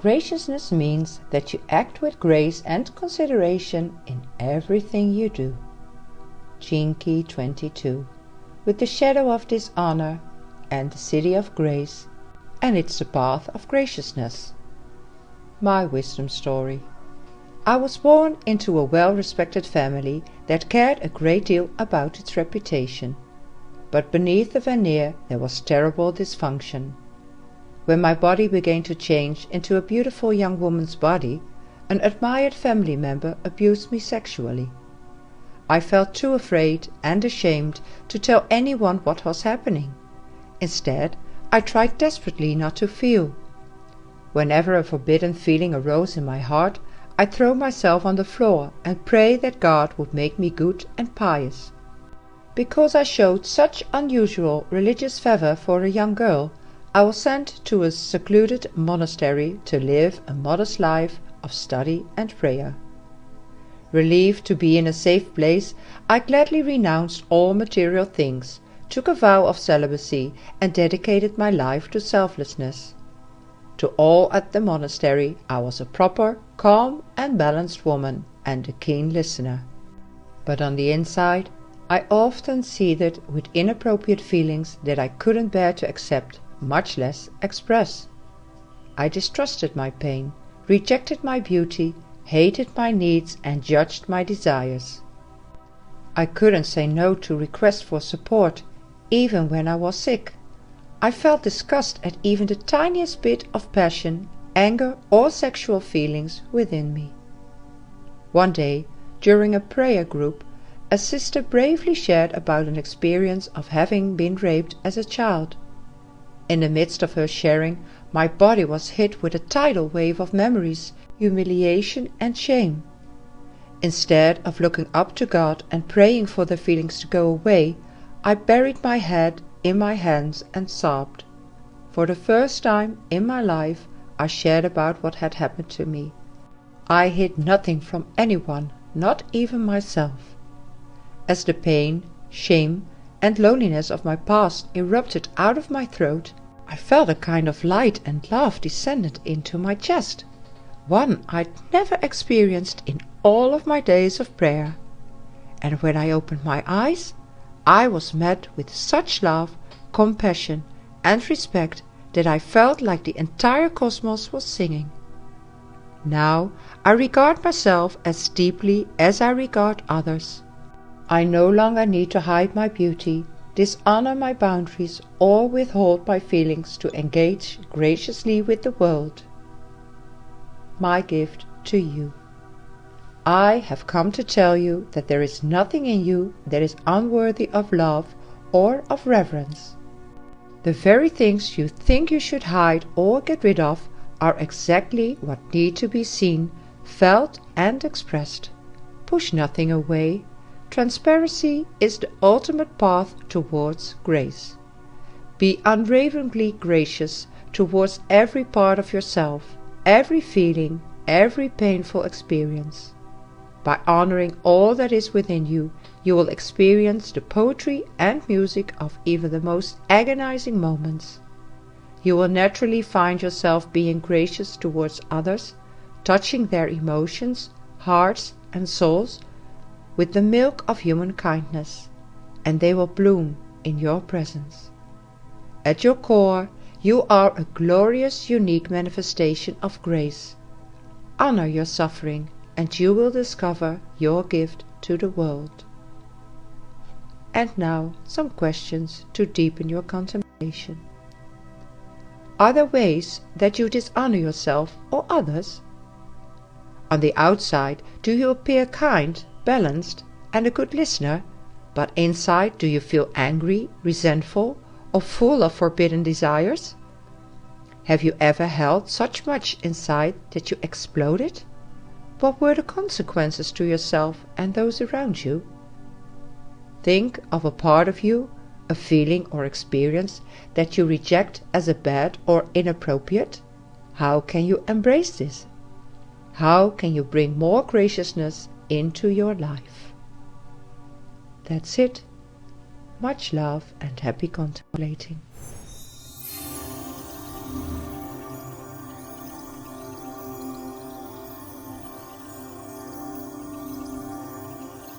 Graciousness means that you act with grace and consideration in everything you do. Chinky 22. With the shadow of dishonor and the city of grace, and it's the path of graciousness. My wisdom story. I was born into a well-respected family that cared a great deal about its reputation. But beneath the veneer there was terrible dysfunction. When my body began to change into a beautiful young woman's body, an admired family member abused me sexually. I felt too afraid and ashamed to tell anyone what was happening. Instead, I tried desperately not to feel. Whenever a forbidden feeling arose in my heart, I'd throw myself on the floor and pray that God would make me good and pious. Because I showed such unusual religious fervor for a young girl, I was sent to a secluded monastery to live a modest life of study and prayer. Relieved to be in a safe place, I gladly renounced all material things, took a vow of celibacy, and dedicated my life to selflessness. To all at the monastery I was a proper, calm and balanced woman, and a keen listener. But on the inside I often seethed with inappropriate feelings that I couldn't bear to accept, much less express. I distrusted my pain, rejected my beauty, hated my needs, and judged my desires. I couldn't say no to requests for support, even when I was sick. I felt disgust at even the tiniest bit of passion, anger, or sexual feelings within me. One day, during a prayer group, a sister bravely shared about an experience of having been raped as a child. In the midst of her sharing, my body was hit with a tidal wave of memories, humiliation, and shame. Instead of looking up to God and praying for the feelings to go away, I buried my head in my hands and sobbed. For the first time in my life, I shared about what had happened to me. I hid nothing from anyone, not even myself. As the pain, shame, and loneliness of my past erupted out of my throat, I felt a kind of light and love descended into my chest, one I'd never experienced in all of my days of prayer. And when I opened my eyes, I was met with such love, compassion, and respect that I felt like the entire cosmos was singing. Now I regard myself as deeply as I regard others. I no longer need to hide my beauty, dishonor my boundaries, or withhold my feelings to engage graciously with the world. My gift to you. I have come to tell you that there is nothing in you that is unworthy of love or of reverence. The very things you think you should hide or get rid of are exactly what need to be seen, felt, and expressed. Push nothing away. Transparency is the ultimate path towards grace. Be unwaveringly gracious towards every part of yourself, every feeling, every painful experience. By honoring all that is within you, you will experience the poetry and music of even the most agonizing moments. You will naturally find yourself being gracious towards others, touching their emotions, hearts, and souls with the milk of human kindness, and they will bloom in your presence. At your core, you are a glorious, unique manifestation of grace. Honor your suffering, and you will discover your gift to the world. And now some questions to deepen your contemplation. Are there ways that you dishonor yourself or others? On the outside, do you appear kind, balanced, and a good listener, but inside do you feel angry, resentful, or full of forbidden desires? Have you ever held such much inside that you exploded? What were the consequences to yourself and those around you? Think of a part of you, a feeling or experience that you reject as a bad or inappropriate. How can you embrace this? How can you bring more graciousness into your life? That's it. Much love and happy contemplating.